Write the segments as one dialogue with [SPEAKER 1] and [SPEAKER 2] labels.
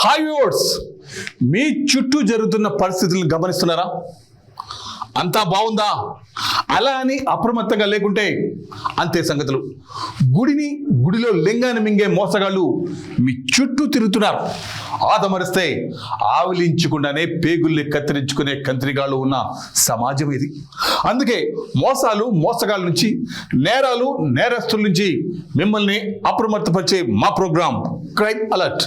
[SPEAKER 1] Hi viewers, మీ చుట్టూ జరుగుతున్న పరిస్థితులను గమనిస్తున్నారా? అంతా బాగుందా? అలా అని అప్రమత్తంగా లేకుంటే అంతే సంగతులు. గుడిలో లింగాన్ని మింగే మోసగాళ్ళు మీ చుట్టూ తిరుగుతున్నారు. ఆదమరిస్తే ఆవిలించకుండానే పేగుల్ని కత్తిరించుకునే కంత్రిగాళ్ళు ఉన్న సమాజం ఇది. అందుకే మోసగాళ్ళ నుంచి, నేరస్తుల నుంచి మిమ్మల్ని అప్రమత్తపరిచే మా ప్రోగ్రాం క్రైమ్ అలర్ట్.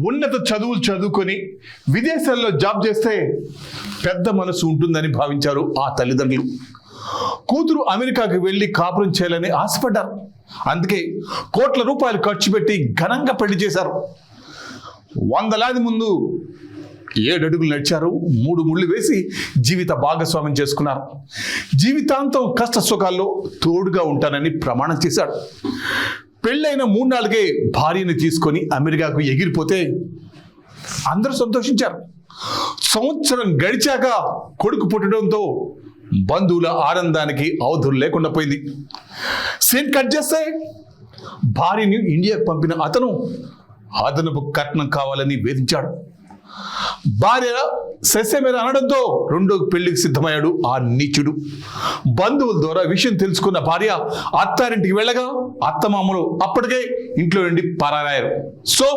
[SPEAKER 1] ఉన్నత చదువులు చదువుకొని విదేశాల్లో జాబ్ చేస్తే పెద్ద మనసు ఉంటుందని భావించారు ఆ తల్లిదండ్రులు. కూతురు అమెరికాకి వెళ్ళి కాపురం చేయాలని ఆశపడ్డారు. అందుకే కోట్ల రూపాయలు ఖర్చు పెట్టి ఘనంగా పెళ్లి చేశారు. 100 ముందు 7 అడుగులు నడిచారు, 3 ముళ్ళు వేసి జీవిత భాగస్వామ్యం చేసుకున్నారు. జీవితాంతం కష్ట సుఖాల్లో తోడుగా ఉంటానని ప్రమాణం చేశాడు. పెళ్ళైన 3-4 భార్యని తీసుకొని అమెరికాకు ఎగిరిపోతే అందరూ సంతోషించారు. సంవత్సరం గడిచాక కొడుకు పుట్టడంతో బంధువుల ఆనందానికి అవధులు లేకుండా పోయింది. సీన్ కట్ చేస్తే భార్యని ఇండియాకు పంపిన అతను అదనపు కట్నం కావాలని వేధించాడు. భార్య సస్యమేర అనడంతో 2వ పెళ్లికి సిద్ధమయ్యాడు ఆ నీచుడు. బంధువుల ద్వారా విషయం తెలుసుకున్న భార్య అత్తారింటికి వెళ్ళగా అత్తమామలు అప్పటికే ఇంట్లో నుండి పరారయ్యారు. సో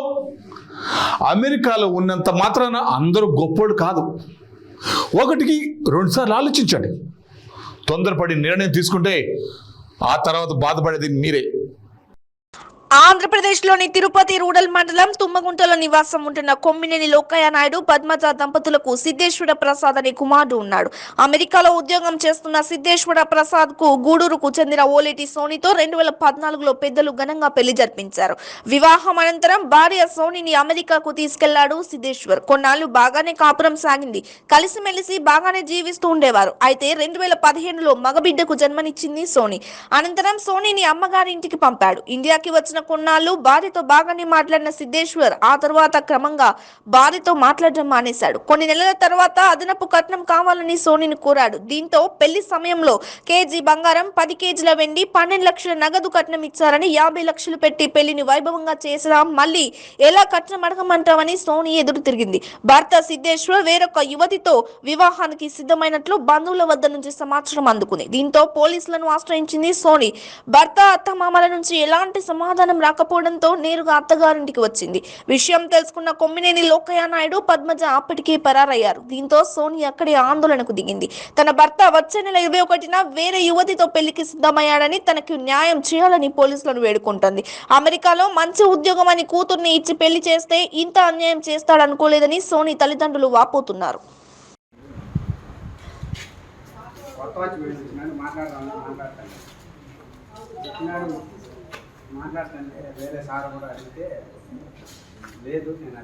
[SPEAKER 1] అమెరికాలో ఉన్నంత మాత్రాన అందరూ గొప్పోడు కాదు. 1కి 2 సార్లు ఆలోచించండి. తొందరపడి నిర్ణయం తీసుకుంటే ఆ తర్వాత బాధపడేది మీరే.
[SPEAKER 2] ఆంధ్రప్రదేశ్లోని తిరుపతి రూరల్ మండలం తుమ్మగుంటలో నివాసం ఉంటున్న కొమ్మినేని లోకయ్య నాయుడు పద్మజ దంపతులకు సిద్ధేశ్వర ప్రసాద్ అనే కుమారుడు ఉన్నాడు. అమెరికాలో ఉద్యోగం చేస్తున్న సిద్ధేశ్వర ప్రసాద్ కు గూడూరుకు చెందిన ఓలేటి సోనితో 2014లో పెద్దలు ఘనంగా పెళ్లి జరిపించారు. వివాహం అనంతరం భార్య సోనిని అమెరికాకు తీసుకెళ్లాడు సిద్ధేశ్వర్. కొన్నాళ్లు బాగానే కాపురం సాగింది. కలిసిమెలిసి బాగానే జీవిస్తూ ఉండేవారు. అయితే 2015లో మగబిడ్డకు జన్మనిచ్చింది సోని. అనంతరం సోనిని అమ్మగారి ఇంటికి పంపాడు. ఇండియాకి వచ్చిన కొన్నాళ్ళు భార్యతో బాగానే మాట్లాడిన సిద్ధేశ్వర్ ఆ తర్వాత క్రమంగా భార్యతో మాట్లాడడం మానేశాడు. కొన్ని నెలల తర్వాత అదనపు కట్నం కావాలని సోనిని కోరాడు. దీంతో పెళ్లి సమయంలో కేజీ బంగారం, 10 కేజీల వెండి, 12 లక్షల నగదు కట్నం ఇచ్చారని 50 లక్షలు పెట్టి పెళ్లిని వైభవంగా చేసినా మళ్ళీ ఎలా కట్నం అడగమంటామని సోని ఎదురు తిరిగింది. భర్త సిద్ధేశ్వర్ వేరొక యువతితో వివాహానికి సిద్ధమైనట్లు బంధువుల వద్ద నుంచి సమాచారం అందుకుంది. దీంతో పోలీసులను ఆశ్రయించింది సోని. భర్త అత్తమామల నుంచి ఎలాంటి సమాధానం రాకపోవడంతో నేరుగా అత్తగారింటికి వచ్చింది. విషయం తెలుసుకున్న కొమ్మినేని లోకయ్య నాయుడు, పద్మజ అప్పటికే పరారయ్యారు. దీంతో సోని అక్కడే ఆందోళనకు దిగింది. తన భర్త వచ్చే నెల 21న వేరే యువతితో పెళ్లికి సిద్ధమయ్యాడని, తనకు న్యాయం చేయాలని పోలీసులను వేడుకుంటుంది. అమెరికాలో మంచి ఉద్యోగం అని కూతుర్ని ఇచ్చి పెళ్లి చేస్తే ఇంత అన్యాయం చేస్తాడనుకోలేదని సోని తల్లిదండ్రులు వాపోతున్నారు.
[SPEAKER 3] మాట్లాడుతుంటే వేరే సార్ కూడా అడిగితే లేదు నేను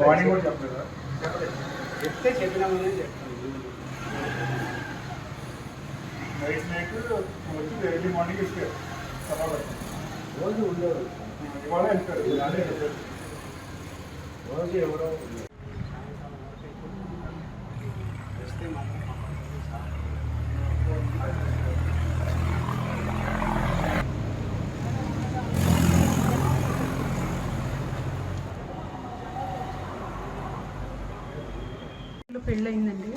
[SPEAKER 3] మార్నింగ్ కూడా చెప్పలేదు. చెప్తే చెప్పినామని చెప్తాను. నైట్ వచ్చి ఎర్లీ మార్నింగ్ ఇస్తారు. రోజు ఉండేవారు, ఇవాళ వెళ్తారు. రోజు ఎవరో
[SPEAKER 4] పెళ్ళయిందండి.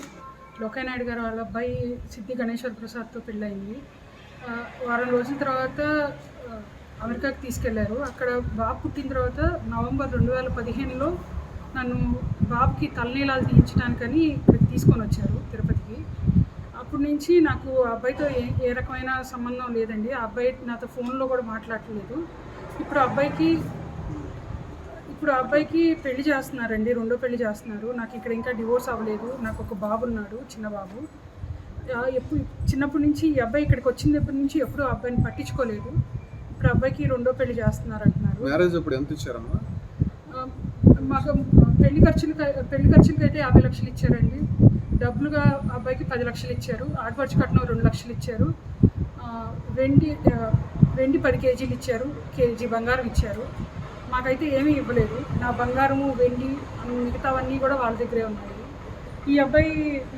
[SPEAKER 4] లోకయ్య నాయుడు గారు వాళ్ళ అబ్బాయి సిద్ధి గణేశ్వర ప్రసాద్తో పెళ్ళయింది. వారం రోజుల తర్వాత అమెరికాకి తీసుకెళ్లారు. అక్కడ బాబు పుట్టిన తర్వాత నవంబర్ 2015లో నన్ను బాబుకి తలనీలాలు తీయించడానికని ఇక్కడికి తీసుకొని వచ్చారు తిరుపతికి. అప్పటి నుంచి నాకు ఆ అబ్బాయితో ఏ రకమైన సంబంధం లేదండి. ఆ అబ్బాయి నాతో ఫోన్లో కూడా మాట్లాడలేదు. ఇప్పుడు ఆ అబ్బాయికి పెళ్లి చేస్తున్నారండి, 2వ పెళ్లి చేస్తున్నారు. నాకు ఇక్కడ ఇంకా డివోర్స్ అవ్వలేదు. నాకు ఒక బాబు ఉన్నాడు, చిన్న బాబు. చిన్నప్పటి నుంచి ఈ అబ్బాయి ఇక్కడికి వచ్చినప్పటి నుంచి ఎప్పుడూ ఆ అబ్బాయిని పట్టించుకోలేదు. ఇప్పుడు అబ్బాయికి 2వ పెళ్లి చేస్తున్నారు అంటున్నారు.
[SPEAKER 5] మ్యారేజ్ ఇప్పుడు ఎంత ఇచ్చారమ్మా?
[SPEAKER 4] మాకు పెళ్లి ఖర్చులకి అయితే 50 లక్షలు ఇచ్చారండి. డబ్బులుగా అబ్బాయికి 10 లక్షలు ఇచ్చారు. ఆడపడుచు కట్నం 2 లక్షలు ఇచ్చారు. వెండి వెండి 10 కేజీలు ఇచ్చారు, కేజీ బంగారం ఇచ్చారు. మాకైతే ఏమీ ఇవ్వలేదు. నా బంగారము, వెండి, మిగతావన్నీ కూడా వాళ్ళ దగ్గరే ఉన్నాయి. ఈ అబ్బాయి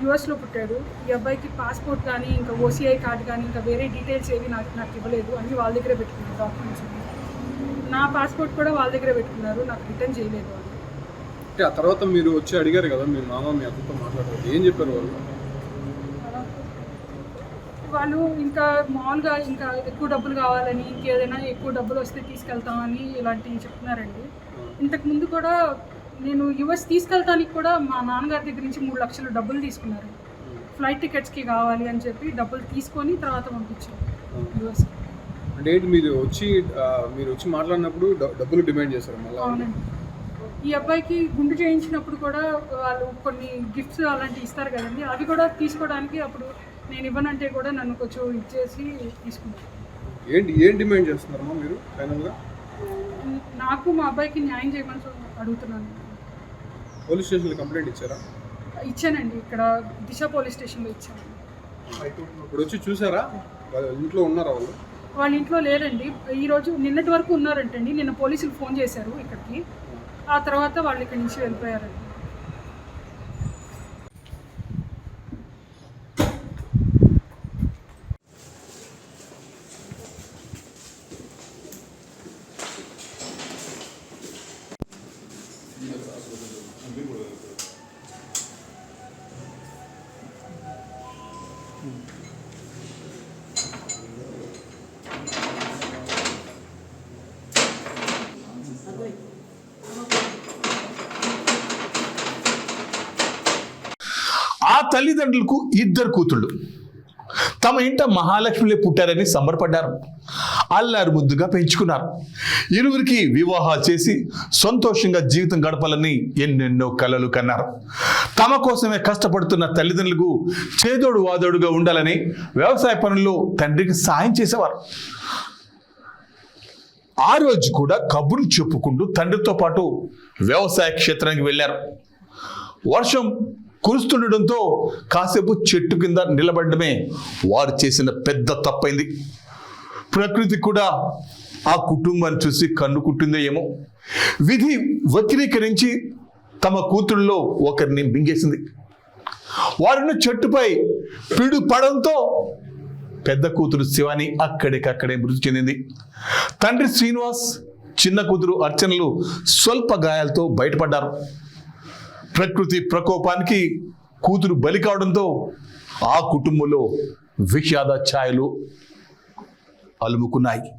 [SPEAKER 4] యుఎస్లో పుట్టాడు. ఈ అబ్బాయికి పాస్పోర్ట్ కానీ, ఇంకా ఓసీఐ కార్డు కానీ, ఇంకా వేరే డీటెయిల్స్ ఏవి నాకు ఇవ్వలేదు. అన్నీ వాళ్ళ దగ్గరే పెట్టుకున్నారు డాక్యుమెంట్స్. నా పాస్పోర్ట్ కూడా వాళ్ళ దగ్గరే పెట్టుకున్నారు, నాకు రిటర్న్ చేయలేదు వాళ్ళు.
[SPEAKER 5] అంటే ఆ తర్వాత మీరు వచ్చి అడిగారు కదా మీ మామ మీ అత్తతో మాట్లాడారు, ఏం చెప్పారు వాళ్ళు?
[SPEAKER 4] వాళ్ళు ఇంకా మామూలుగా ఇంకా ఎక్కువ డబ్బులు కావాలని, ఇంకేదైనా ఎక్కువ డబ్బులు వస్తే తీసుకెళ్తామని ఇలాంటివి చెప్తున్నారండి. ఇంతకుముందు కూడా నేను యుఎస్ తీసుకెళ్తానికి కూడా మా నాన్నగారి దగ్గర నుంచి 3 లక్షలు డబ్బులు తీసుకున్నారు. ఫ్లైట్ టికెట్స్కి కావాలి అని చెప్పి డబ్బులు తీసుకొని తర్వాత పంపించారు యుఎస్.
[SPEAKER 5] అంటే ఏంటి మీరు వచ్చి మాట్లాడినప్పుడు డబ్బులు డిమాండ్ చేశారు మళ్ళీ?
[SPEAKER 4] అవునండి. ఈ అబ్బాయికి గుండు చేయించినప్పుడు కూడా వాళ్ళు కొన్ని గిఫ్ట్స్ అలాంటివి ఇస్తారు కదండి, అవి కూడా తీసుకోవడానికి అప్పుడు నేను ఇవ్వనంటే కూడా నన్ను కొంచెం ఇచ్చేసి తీసుకున్నాను.
[SPEAKER 5] ఏం డిమాండ్ చేస్తున్నారమ్మా మీరు ఫైనల్గా?
[SPEAKER 4] నాకు మా అబ్బాయికి న్యాయం చేయమని అడుగుతున్నాను.
[SPEAKER 5] పోలీస్ స్టేషన్లో కంప్లైంట్ ఇచ్చారా?
[SPEAKER 4] ఇచ్చానండి, ఇక్కడ దిశ పోలీస్ స్టేషన్లో ఇచ్చాను.
[SPEAKER 5] ఇప్పుడు వచ్చి చూసారా? వాళ్ళ ఇంట్లో ఉన్నారా వాళ్ళు?
[SPEAKER 4] వాళ్ళ ఇంట్లో లేరండి. ఈరోజు నిన్నటి వరకు ఉన్నారంటండి. నిన్న పోలీసులు ఫోన్ చేశారు ఇక్కడికి, ఆ తర్వాత వాళ్ళు ఇక్కడి నుంచి వెళ్ళిపోయారండి.
[SPEAKER 1] ఆ తల్లిదండ్రులకు 2 కూతుళ్ళు. తమ ఇంట మహాలక్ష్మిలే పుట్టారని సంబరపడ్డారు. అల్లారు ముద్దుగా పెంచుకున్నారు. ఇరువురికి వివాహాలు చేసి సంతోషంగా జీవితం గడపాలని ఎన్నెన్నో కలలు కన్నారు. తమ కోసమే కష్టపడుతున్న తల్లిదండ్రులకు చేదోడు వాదోడుగా ఉండాలని వ్యవసాయ పనుల్లో తండ్రికి సాయం చేసేవారు. ఆ రోజు కూడా కబుర్లు చెప్పుకుంటూ తండ్రితో పాటు వ్యవసాయ క్షేత్రానికి వెళ్ళారు. వర్షం కురుస్తుండటంతో కాసేపు చెట్టు కింద నిలబడమే వారు చేసిన పెద్ద తప్పైంది. ప్రకృతి కూడా ఆ కుటుంబాన్ని చూసి కన్ను కుట్టిందో ఏమో. విధి వక్రీకరించి తమ కూతుళ్ళలో ఒకరిని మింగేసింది. వారిని చెట్టుపై పిడు పడంతో పెద్ద కూతురు శివాని అక్కడికక్కడే మృతి చెందింది. తండ్రి శ్రీనివాస్, చిన్న కూతురు అర్చనలు స్వల్ప గాయాలతో బయటపడ్డారు. ప్రకృతి ప్రకోపానికి కూతురు బలి కావడంతో ఆ కుటుంబంలో విషాద ఛాయలు అలుముకున్నాయి.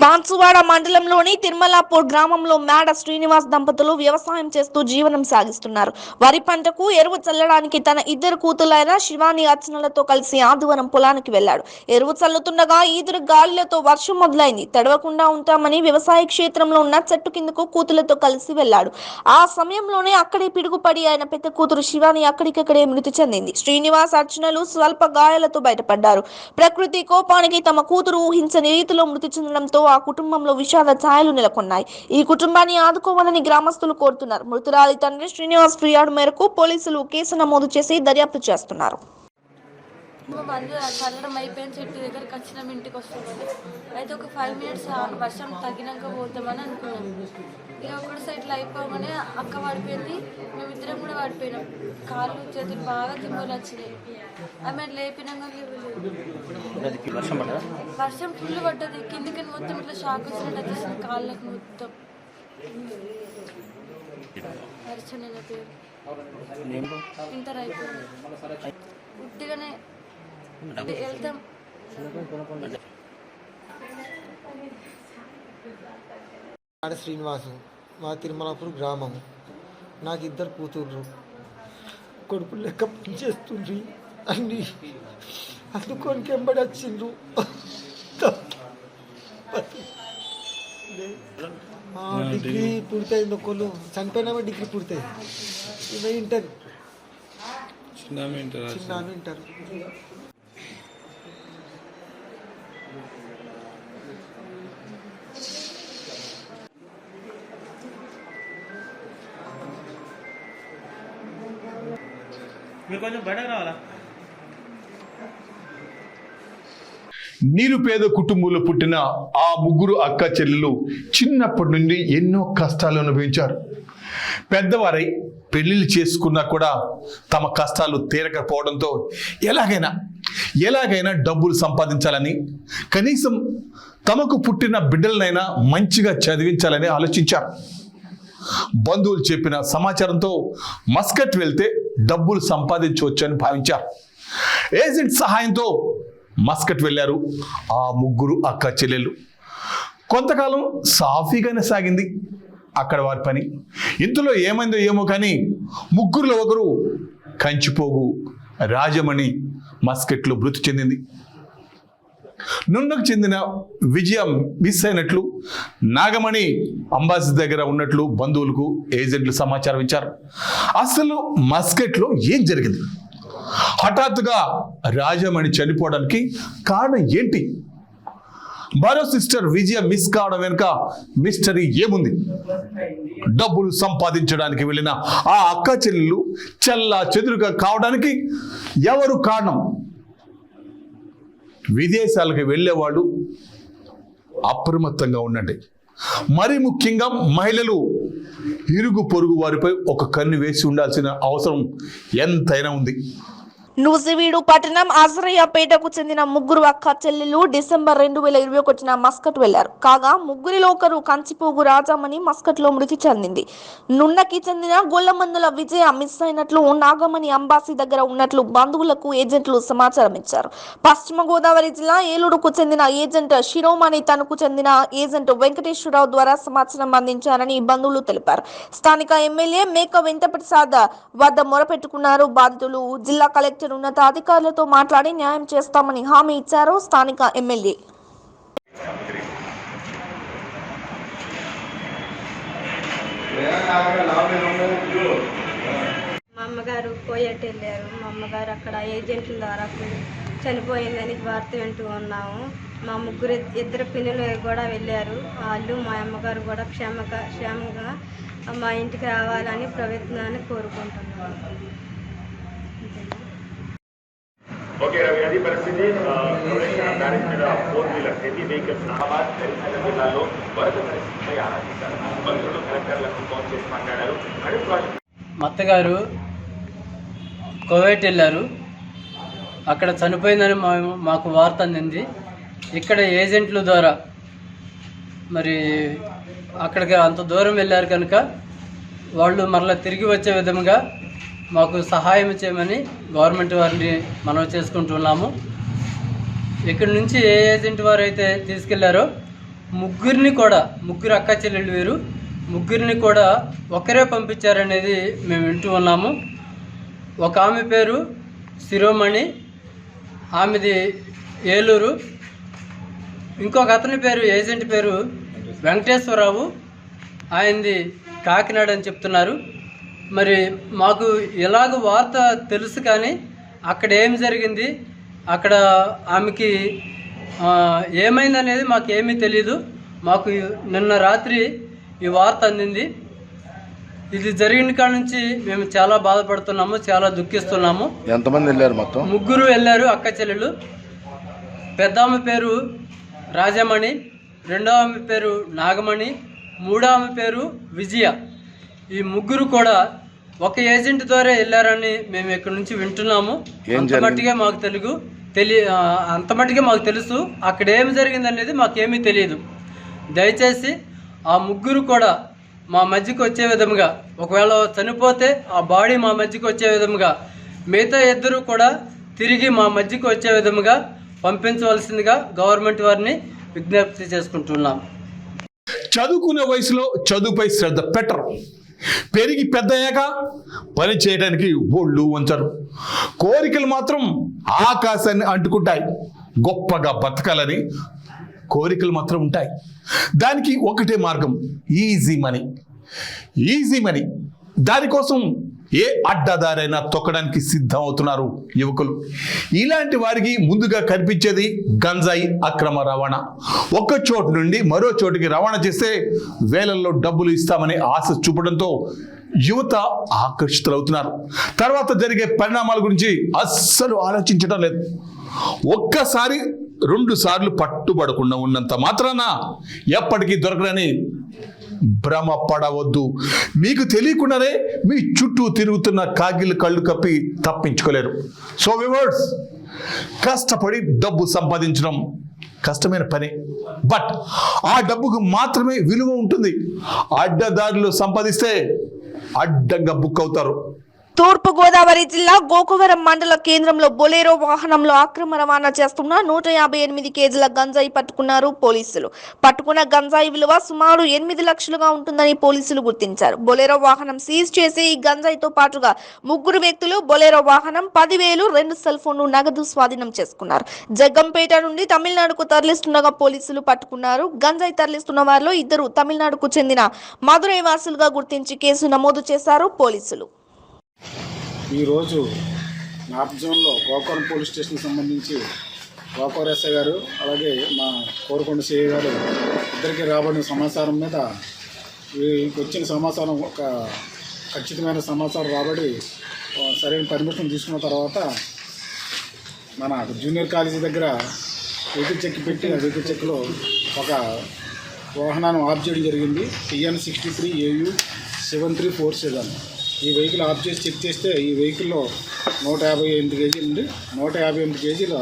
[SPEAKER 2] బాన్సువాడ మండలంలోని తిరుమలాపూర్ గ్రామంలో మేడ శ్రీనివాస్ దంపతులు వ్యవసాయం చేస్తూ జీవనం సాగిస్తున్నారు. వరి పంటకు ఎరువు చల్లడానికి తన 2 కూతులైన శివాని, అర్చనలతో కలిసి ఆదివారం పొలానికి వెళ్లాడు. ఎరువు చల్లుతుండగా ఈదురు గాలులతో వర్షం మొదలైంది. తడవకుండా ఉంటామని వ్యవసాయ క్షేత్రంలో ఉన్న చెట్టు కిందకు కూతులతో కలిసి వెళ్లాడు. ఆ సమయంలోనే అక్కడే పిడుగుపడి ఆయన పెద్ద కూతురు శివాని అక్కడికక్కడే మృతి చెందింది. శ్రీనివాస్, అర్చనలు స్వల్ప గాయాలతో బయటపడ్డారు. ప్రకృతి కోపానికి తమ కూతురు ఊహించని రీతిలో మృతి చెందడంతో ఆ కుటుంబంలో విషాద ఛాయలు నెలకొన్నాయి. ఈ కుటుంబాన్ని ఆదుకోవాలని గ్రామస్తులు కోరుతున్నారు. మృతురాలి తండ్రి శ్రీనివాస్ ఫిర్యాదు మేరకు పోలీసులు కేసు నమోదు చేసి దర్యాప్తు చేస్తున్నారు.
[SPEAKER 6] మందు చల్లడం అయిపోయిన చెట్టు దగ్గరికి వచ్చినాం, ఇంటికి వస్తామని. అయితే ఒక 5 మినిట్స్ వర్షం తగ్గినాక పోతామని అనుకున్నాం. ఇక ఒకటి సైడ్లో అయిపోగానే అక్క పడిపోయింది, మేమిద్దరం కూడా పడిపోయినాం. కాళ్ళు చేతులు బాగా తిమ్మలు వచ్చినాయి. ఆమె లేపినాక వర్షం ఫుల్ పడ్డది. కిందికి మొత్తం ఇట్లా షాక్ వచ్చినట్టు వచ్చేసింది కాళ్ళకి మొత్తం. అర్చన పేరు, ఇంటర్ అయిపోయింది. ఉట్టిగానే వెళ్తాం.
[SPEAKER 7] శ్రీనివాసు, మా తిరుమలాపూర్ గ్రామము. నాకు 2 కూతుర్రు, కొడుకులు లెక్క పనిచేస్తుండ్రి. అన్ని అందుకొని వెంబడి వచ్చిండ్రు. డిగ్రీ పూర్తయింది, ఒకళ్ళు చనిపోయినామే డిగ్రీ పూర్తయింది. ఇవి ఇంటర్, చిన్న ఇంటర్.
[SPEAKER 8] మీరు కొంచెం బయటకు రావాలా?
[SPEAKER 1] నిరుపేద కుటుంబంలో పుట్టిన ఆ ముగ్గురు అక్క చెల్లెలు చిన్నప్పటి నుండి ఎన్నో కష్టాలు అనుభవించారు. పెద్దవారై పెళ్లిళ్ళు చేసుకున్నా కూడా తమ కష్టాలు తీరకపోవడంతో ఎలాగైనా డబ్బులు సంపాదించాలని, కనీసం తమకు పుట్టిన బిడ్డలనైనా మంచిగా చదివించాలని ఆలోచించారు. బంధువులు చెప్పిన సమాచారంతో మస్కట్ వెళ్తే డబ్బులు సంపాదించవచ్చని భావించారు. ఏజెంట్ సహాయంతో మస్కట్ వెళ్ళారు ఆ ముగ్గురు అక్క చెల్లెళ్ళు. కొంతకాలం సాఫీగానే సాగింది అక్కడ వారి పని. ఇంతలో ఏమైందో ఏమో కానీ ముగ్గురులో ఒకరు కంచిపోగు రాజమణి మస్కట్లో మృతి చెందింది. నున్నకు చెందిన విజయం మిస్ అయినట్లు నాగమణి అంబాసి దగ్గర ఉన్నట్లు బంధువులకు ఏజెంట్లు సమాచారం ఇచ్చారు. అసలు మస్కట్లో ఏం జరిగింది? హఠాత్తుగా రాజమణి చనిపోవడానికి కారణం ఏంటి? మరో సిస్టర్ విజయ మిస్ కావడం వెనుక మిస్టరీ ఏముంది? డబ్బులు సంపాదించడానికి వెళ్ళిన ఆ అక్క చెల్లెలు చెల్లా చెదురుగా కావడానికి ఎవరు కారణం? విదేశాలకు వెళ్ళేవాళ్ళు అప్రమత్తంగా ఉండండి. మరి ముఖ్యంగా మహిళలు ఇరుగు పొరుగు వారిపై ఒక కన్ను వేసి ఉండాల్సిన అవసరం ఎంతైనా ఉంది.
[SPEAKER 2] నూజివీడు పట్టణం ఆశ్రయపేటకు చెందిన ముగ్గురు అక్క చెల్లెలు డిసెంబర్ 2021 మస్కట్ వెళ్లారు. కాగా ముగ్గురిలో ఒకరు కంచిపోగు రాజామణి మస్కట్ లో మృతి చెందింది. నున్నకి చెందిన గొల్లమందుల విజయ మిస్ అయినట్లు నాగమణి అంబాసి దగ్గర ఉన్నట్లు బంధువులకు ఏజెంట్లు సమాచారం ఇచ్చారు. పశ్చిమ గోదావరి జిల్లా ఏలూరుకు చెందిన ఏజెంట్ శిరోమణి తనకు చెందిన ఏజెంట్ వెంకటేశ్వరరావు ద్వారా సమాచారం అందించారని బంధువులు తెలిపారు. స్థానిక ఎమ్మెల్యే మేక వెంకటప్రసాద్ వద్ద మొరపెట్టుకున్నారు బాధితులు. జిల్లా కలెక్టర్ ఉన్నతాధికారులతో మాట్లాడి న్యాయం చేస్తామని హామీ ఇచ్చారు స్థానిక ఎమ్మెల్యే.
[SPEAKER 6] మా అమ్మగారు పోయేట్టు వెళ్ళారు. మా అమ్మగారు అక్కడ ఏజెంట్ల ద్వారా చనిపోయిందని వార్త వింటూ ఉన్నాము. మా ఇద్దరు పిల్లలు కూడా వెళ్ళారు. వాళ్ళు మా అమ్మగారు కూడా క్షేమంగా మా ఇంటికి రావాలని ప్రయత్నాన్ని కోరుకుంటున్నాము.
[SPEAKER 8] ఓకే రవి, అది పరిస్థితి. బ్యారేజ్ మీద 4 wheeler heavy vehicles NABARD Karimnagar జిల్లాలో వరద పరిస్థితిపై ఆరాధించారు. మంత్రులు కలెక్టర్లకు ఫోన్ చేసి మాట్లాడారు. అడిగి ప్రాజెక్ట్
[SPEAKER 9] మా అత్తగారు కువైట్ వెళ్ళారు. అక్కడ చనిపోయిందని మాకు వార్త అందింది. ఇక్కడ ఏజెంట్ల ద్వారా మరి అక్కడికి అంత దూరం వెళ్ళారు కనుక వాళ్ళు మరలా తిరిగి వచ్చే విధంగా మాకు సహాయం చేయమని గవర్నమెంట్ వారిని మనవి చేసుకుంటున్నాము. ఇక్కడి నుంచి ఏ ఏజెంట్ వారు అయితే తీసుకెళ్లారో ముగ్గురు అక్క చెల్లెళ్ళు వీరు ముగ్గురిని కూడా ఒకరే పంపించారనేది మేము వింటూ ఉన్నాము. ఒక ఆమె పేరు శిరోమణి, ఆమెది ఏలూరు. ఇంకొక అతని పేరు ఏజెంట్ పేరు వెంకటేశ్వరరావు, ఆయనది కాకినాడ అని చెప్తున్నారు. మరి మాకు ఎలాగ వార్త తెలుసు కానీ అక్కడ ఏం జరిగింది, అక్కడ ఆమెకి ఏమైందనేది మాకేమీ తెలియదు. మాకు నిన్న రాత్రి ఈ వార్త అందింది. ఇది జరిగిన కాడ నుంచి మేము చాలా బాధపడుతున్నాము, చాలా దుఃఖిస్తున్నాము.
[SPEAKER 10] ఎంతమంది వెళ్ళారు? మొత్తం
[SPEAKER 9] ముగ్గురు వెళ్ళారు అక్క చెల్లెలు. పెద్ద ఆమె పేరు రాజమణి, రెండో ఆమె పేరు నాగమణి, మూడో ఆమె పేరు విజయ. ఈ ముగ్గురు కూడా ఒక ఏజెంట్ ద్వారా వెళ్ళారని మేము ఇక్కడ నుంచి వింటున్నాము. అంతమట్టుగా మాకు తెలుసు. అక్కడ ఏమి జరిగింది అనేది మాకేమీ తెలియదు. దయచేసి ఆ ముగ్గురు కూడా మా మధ్యకి వచ్చే విధంగా, ఒకవేళ చనిపోతే ఆ బాడీ మా మధ్యకి వచ్చే విధంగా, మిగతా ఇద్దరు కూడా తిరిగి మా మధ్యకి వచ్చే విధంగా పంపించవలసిందిగా గవర్నమెంట్ వారిని విజ్ఞప్తి చేసుకుంటున్నాం.
[SPEAKER 1] చదువుకునే వయసులో చదువుపై శ్రద్ధ పెట్టరు. పెరిగి పెద్దయ్యాక పని చేయడానికి ఒళ్ళు వంచరు. కోరికలు మాత్రం ఆకాశాన్ని అంటుకుంటాయి. గొప్పగా బతకాలని కోరికలు మాత్రం ఉంటాయి. దానికి ఒకటే మార్గం, ఈజీ మనీ. దానికోసం ఏ అడ్డదారైనా తొక్కడానికి సిద్ధం అవుతున్నారు యువకులు. ఇలాంటి వారికి ముందుగా కనిపించేది గంజాయి అక్రమ రవాణా. ఒక్క చోటు నుండి మరో చోటుకి రవాణా చేస్తే వేలల్లో డబ్బులు ఇస్తామని ఆశ చూపడంతో యువత ఆకర్షితులవుతున్నారు. తర్వాత జరిగే పరిణామాల గురించి అస్సలు ఆలోచించడం లేదు. ఒక్కసారి 2 సార్లు పట్టుబడకుండా ఉన్నంత మాత్రాన ఎప్పటికీ దొరకరని భ్రమపడవద్దు. మీకు తెలియకుండానే మీ చుట్టూ తిరుగుతున్న కాగిలు కళ్ళు కప్పి తప్పించుకోలేరు. సో వ్యూవర్స్, కష్టపడి డబ్బు సంపాదించడం కష్టమైన పని, బట్ ఆ డబ్బుకు మాత్రమే విలువ ఉంటుంది. అడ్డదారులు సంపాదిస్తే అడ్డంగా బుక్ అవుతారు.
[SPEAKER 2] తూర్పు గోదావరి జిల్లా గోకవరం మండల కేంద్రంలో బొలేరో వాహనంలో అక్రమ రవాణా చేస్తున్న 158 కేజీల గంజాయి పట్టుకున్నారు పోలీసులు. పట్టుకున్న గంజాయి విలువ సుమారు 8 లక్షలుగా ఉంటుందని పోలీసులు గుర్తించారు. బొలేరో వాహనం సీజ్ చేసి ఈ గంజాయితో పాటుగా 3 వ్యక్తులు, బొలేరో వాహనం, 10,000, 2 సెల్ ఫోన్లు, నగదు స్వాధీనం చేసుకున్నారు. జగ్గంపేట నుండి తమిళనాడుకు తరలిస్తుండగా పోలీసులు పట్టుకున్నారు. గంజాయి తరలిస్తున్న వారిలో 2 తమిళనాడుకు చెందిన మదురై వాసులుగా గుర్తించి కేసు నమోదు చేశారు పోలీసులు.
[SPEAKER 10] ఈరోజు నార్త్ జోన్లో గోకవరం పోలీస్ స్టేషన్కి సంబంధించి గోకవరం ఎస్ఐ గారు అలాగే మా కోరుకొండ సిఐ గారు ఇద్దరికి రాబడిన సమాచారం మీద వచ్చిన సమాచారం ఒక ఖచ్చితమైన సమాచారం రాబడి సరైన పర్మిషన్ తీసుకున్న తర్వాత మన జూనియర్ కాలేజీ దగ్గర వెహికల్ చెక్ పెట్టి ఆ వెహికల్ చెక్లో ఒక వాహనాన్ని ఆఫ్ చేయడం జరిగింది. TN63 AU 7347. ఈ వెహికల్ ఆఫ్ చేసి చెక్ చేస్తే ఈ వెహికల్లో 158 కేజీలు ఉంది. 158 కేజీల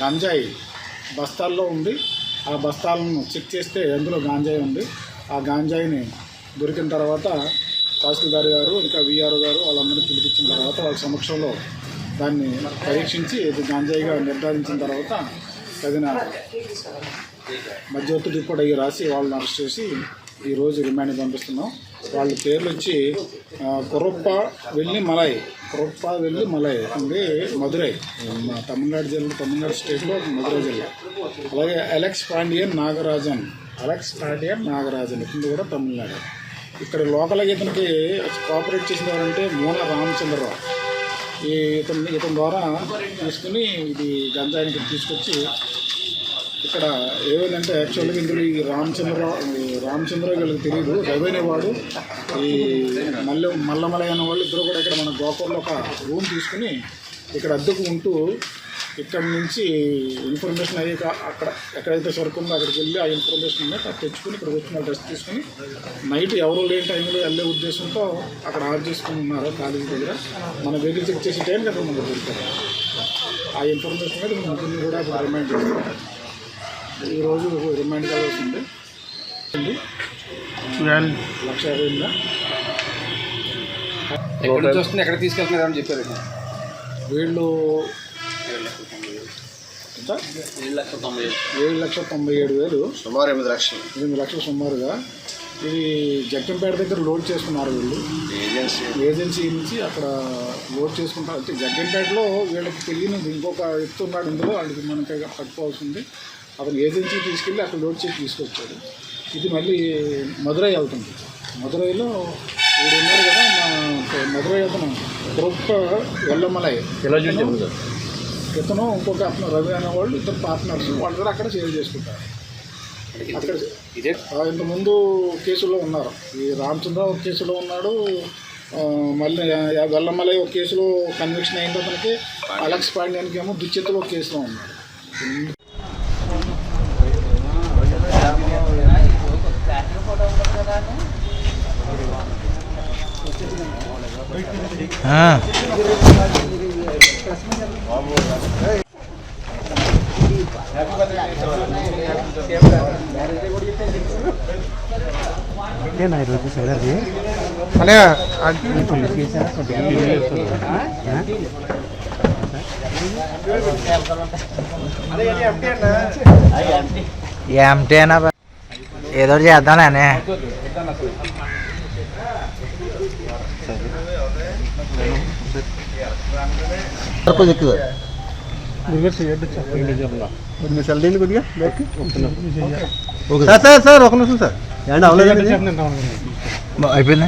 [SPEAKER 10] గంజాయి బస్తాల్లో ఉంది. ఆ బస్తాలను చెక్ చేస్తే అందులో గాంజాయి ఉంది. ఆ గాంజాయిని దొరికిన తర్వాత తహసీల్దార్ గారు ఇంకా VRO గారు వాళ్ళందరినీ పిలిపించిన తర్వాత వాళ్ళ సమక్షంలో దాన్ని పరీక్షించి ఇది గాంజాయిగా నిర్ధారించిన తర్వాత తగిన మధ్యవర్తి రిపోర్ట్ అయ్యి రాసి వాళ్ళని అరెస్ట్ చేసి ఈరోజు రిమాండ్కి పంపిస్తున్నాం. వాళ్ళ పేర్లు వచ్చి కురప్ప వెళ్ళి మలై అంటే మదురై, తమిళనాడు జిల్లా, తమిళనాడు స్టేట్లో మదురై జిల్లా. అలాగే అలెక్స్ పాండియన్ నాగరాజన్ ఇతను కూడా తమిళనాడు. ఇక్కడ లోకల్గా ఇతనికి కోఆపరేట్ చేసిన ఎవరంటే మూన రామచంద్రరావు. ఇతని ద్వారా తీసుకుని ఇది గంజాయిని తీసుకొచ్చి ఇక్కడ ఏమైందంటే యాక్చువల్గా ఇందులో ఈ రామచంద్రరావు వీళ్ళకి తెలియదు, రవి వాడు ఈ మల్లమలై అనే వాళ్ళు ఇద్దరు కూడా ఇక్కడ మన గోకూర్లో ఒక రూమ్ తీసుకుని ఇక్కడ అద్దెకు ఉంటూ ఇక్కడ నుంచి ఇన్ఫర్మేషన్ అయ్యాక అక్కడ ఎక్కడైతే సరుకు ఉందో అక్కడికి వెళ్ళి ఆ ఇన్ఫర్మేషన్ ఉన్నాయి తెచ్చుకుని ఇక్కడ వచ్చిన డ్రెస్ తీసుకుని నైట్ ఎవరో లేని టైంలో వెళ్ళే ఉద్దేశంతో అక్కడ ఆర్డర్ చేసుకుని ఉన్నారు కాలేజీ దగ్గర. మన వెహికల్ చెక్ చేసే టైం కదా మనకు దొరుకుతారు. ఆ ఇన్ఫర్మేషన్ మీద ముగ్గురిని కూడా ఇప్పుడు రిమైండ్ చేస్తారు. ఈరోజు రిమైండ్ కావాల్సి ఉంది. 1,50,000
[SPEAKER 5] ఎక్కడి నుంచి వస్తుంది, ఎక్కడ తీసుకెళ్తున్నారని చెప్పారు.
[SPEAKER 10] వీళ్ళు 7,97,000
[SPEAKER 5] సుమారు 8 లక్షలు
[SPEAKER 10] సుమారుగా. ఇది జగ్గంపేట దగ్గర లోడ్ చేసుకున్నారు వీళ్ళు ఏజెన్సీ నుంచి అక్కడ లోడ్ చేసుకుంటారు. అంటే జగ్గంపేటలో వీళ్ళకి తెలియని ఇంకొక వ్యక్తి ఉన్నాడు ఇందులో, వాళ్ళకి మనకి పట్టుకోవాల్సింది. అతను ఏజెన్సీ తీసుకెళ్ళి అక్కడ లోడ్ చేసి తీసుకొచ్చాడు. ఇది మళ్ళీ మదురై వెళ్తుంది. మదురైలో వీడు ఉన్నారు కదా మా మదురై అతను గొప్ప వెల్లమలై ఇతను ఇంకొక అతను రవి అనేవాళ్ళు ఇద్దరు పార్ట్నర్స్. వాళ్ళ దగ్గర అక్కడ సేల్ చేసుకుంటారు. అక్కడ ఇంతకుముందు కేసులో ఉన్నారు. ఈ రామచంద్ర ఒక కేసులో ఉన్నాడు, మళ్ళీ వెల్లమలై ఒక కేసులో కన్విక్షన్ అయిన అతనికి, అలెక్స్ పాండ్యానికి ఏమో దుశ్చిత్తులో ఒక కేసులో ఉన్నాడు.
[SPEAKER 7] ఏమిటేనా ఏదో చేద్దానే. సార్ ఒక నిమిషం సార్ అయిపోయింది.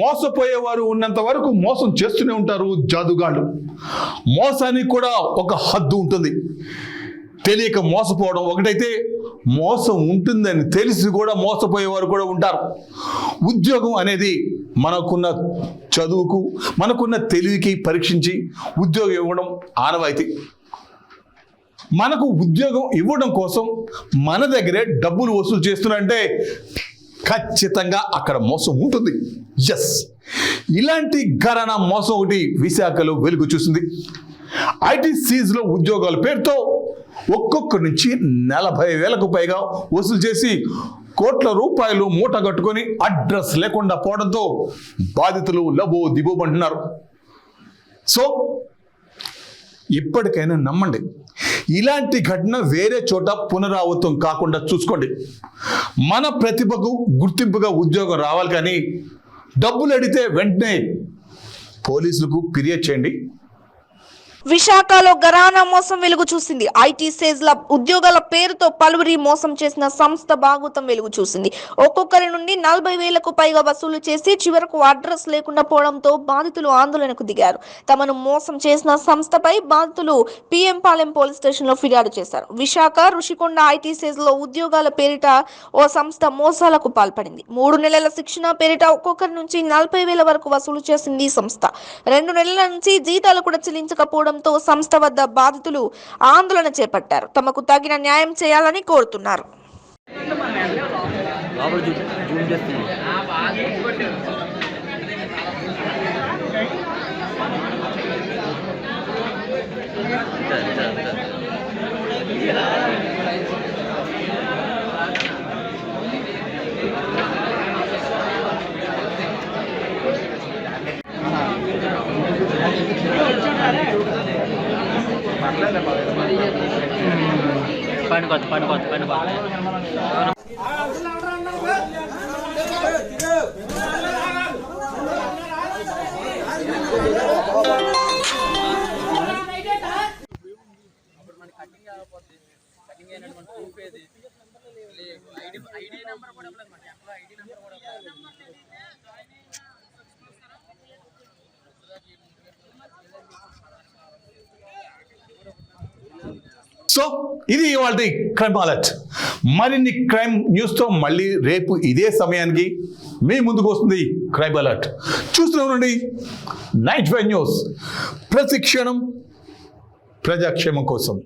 [SPEAKER 1] మోసపోయేవారు ఉన్నంత వరకు మోసం చేస్తూనే ఉంటారు జాదుగాళ్ళు. మోసానికి కూడా ఒక హద్దు ఉంటుంది. తెలియక మోసపోవడం ఒకటైతే, మోసం ఉంటుందని తెలిసి కూడా మోసపోయేవారు కూడా ఉంటారు. ఉద్యోగం అనేది మనకున్న చదువుకు మనకున్న తెలివికి పరీక్షించి ఉద్యోగం ఇవ్వడం ఆనవాయితీ. మనకు ఉద్యోగం ఇవ్వడం కోసం మన దగ్గరే డబ్బులు వసూలు చేస్తున్నారంటే ఖచ్చితంగా అక్కడ మోసం ఉంటుంది. ఎస్, ఇలాంటి ఘరానా మోసం ఒకటి విశాఖలో వెలుగు చూసింది. ఐటీ సీజ్లో ఉద్యోగాల పేరుతో ఒక్కొక్కరి నుంచి 40,000కు పైగా వసూలు చేసి కోట్ల రూపాయలు మూట కట్టుకొని అడ్రస్ లేకుండా పోవడంతో బాధితులు లబో దిబోమంటున్నారు. సో ఇప్పటికైనా నమ్మండి, ఇలాంటి ఘటన వేరే చోట పునరావృతం కాకుండా చూసుకోండి. మన ప్రతిభకు గుర్తింపుగా ఉద్యోగం రావాలి, కానీ డబ్బులు అడిగితే వెంటనే పోలీసులకు ఫిర్యాదు చేయండి.
[SPEAKER 2] విశాఖలో ఘరానా మోసం వెలుగు చూసింది. ఐటీ సేజ్ల ఉద్యోగాల పేరుతో పలువురి మోసం చేసిన సంస్థ భాగవతం వెలుగు చూసింది. ఒక్కొక్కరి నుండి 40,000కు పైగా వసూలు చేసి చివరకు అడ్రస్ లేకుండా పోవడంతో బాధితులు ఆందోళనకు దిగారు. తమను మోసం చేసిన సంస్థపై బాధితులు PM పాలెం పోలీస్ స్టేషన్లో ఫిర్యాదు చేశారు. విశాఖ రుషికొండ ఐటీ సేజ్లో ఉద్యోగాల పేరిట ఓ సంస్థ మోసాలకు పాల్పడింది. 3 నెలల శిక్షణ పేరిట ఒక్కొక్కరి నుంచి 40,000 వరకు వసూలు చేసింది ఈ సంస్థ. 2 నెలల నుంచి జీతాలు కూడా చెల్లించకపోవడం సంస్థ వద్ద బాధితులు ఆందోళన చేపట్టారు. తమకు తగిన న్యాయం చేయాలని కోరుతున్నారు.
[SPEAKER 1] సో ఇది ఇవాళ క్రైమ్ అలర్ట్. మరిన్ని క్రైమ్ న్యూస్తో మళ్ళీ రేపు ఇదే సమయానికి మీ ముందుకు వస్తుంది క్రైమ్ అలర్ట్. చూస్తూనే ఉండండి నైట్ 5 న్యూస్. ప్రతి క్షణం ప్రజాక్షేమం కోసం.